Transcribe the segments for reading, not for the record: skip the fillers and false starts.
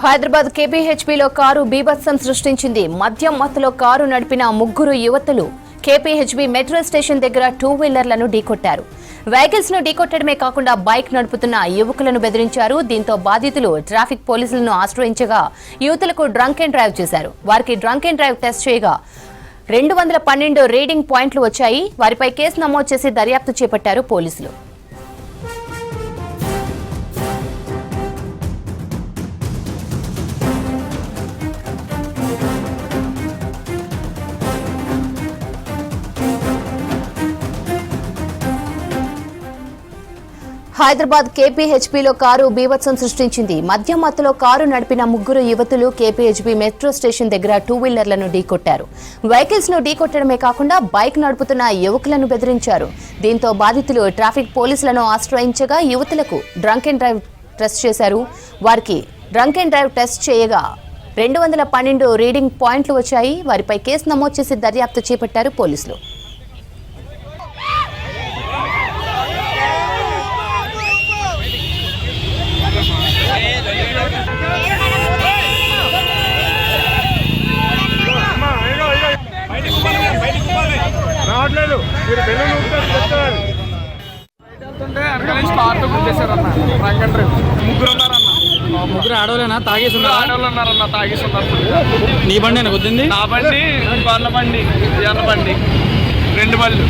Hyderabad కేపీహెచ్బీలో car బీభత్సం సృష్టించింది. మద్యం మత్తులో కారు నడిపిన ముగ్గురు యువతులు కేపీహెచ్బీ మెట్రో స్టేషన్ దగ్గర టూ వీలర్లను ఢీకొట్టారు. వెహికల్స్ ను ఢీకొట్టడమే కాకుండా బైక్ నడుపుతున్న యువకులను బెదిరించారు. దీంతో బాధితులు ట్రాఫిక్ పోలీసులను ఆశ్రయించగా యువతులకు డ్రంక్ అండ్ డ్రైవ్ చేశారు. వారికి డ్రంక్ అండ్ డ్రైవ్ టెస్ట్ చేయగా 212 రీడింగ్ పాయింట్లు వచ్చాయి. వారిపై కేసు నమోదు చేసి దర్యాప్తు చేపట్టారు పోలీసులు. హైదరాబాద్ కేపీహెచ్బీలో కారు బీభత్సం సృష్టించింది. మద్యం మత్తులో కారు నడిపిన ముగ్గురు యువతులు కేపీహెచ్బీ మెట్రో స్టేషన్ దగ్గర టూ వీలర్లను ఢీకొట్టారు. వెహికల్స్ ను ఢీకొట్టడమే కాకుండా బైక్ నడుపుతున్న యువకులను బెదిరించారు. దీంతో బాధితులు ట్రాఫిక్ పోలీసులను ఆశ్రయించగా యువతులకు డ్రంక్ అండ్ డ్రైవ్ టెస్ట్ చేశారు. వారికి డ్రంక్ అండ్ డ్రైవ్ టెస్ట్ చేయగా 212 రీడింగ్ పాయింట్లు వచ్చాయి. వారిపై కేసు నమోదు చేసి దర్యాప్తు చేపట్టారు పోలీసులు. రావట్లేదు మీరు బెలూన్ ముగ్గురు ఆడవాళ్ళేనా? తాగేసి ఆడవాళ్ళన్నారన్న తాగేసి ఉన్నారు. నీ బండి అని వద్దండి. నా బండి వాళ్ళ బండి ఎర్ర బండి 2 బళ్ళు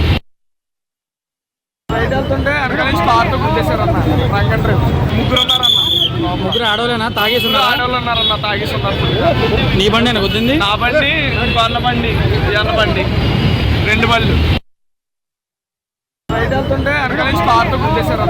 బయట వెళ్తుంటే వెనక నుంచి కార్తో గుద్దేశారన్న. ముగ్గురు ఉన్నారన్న. ముగ్గురు ఆడవాళ్ళేనా? తాగేసి ఆడవాళ్ళన్నారన్న తాగేసి ఉన్నారు. నీ బండి అని వద్దండి. నా బండి వాళ్ళ బండి ఎర్ర బండి 2 బళ్ళు బయట వెళ్తుంటే వెనక నుంచి కార్తో గుద్దేశారన్న.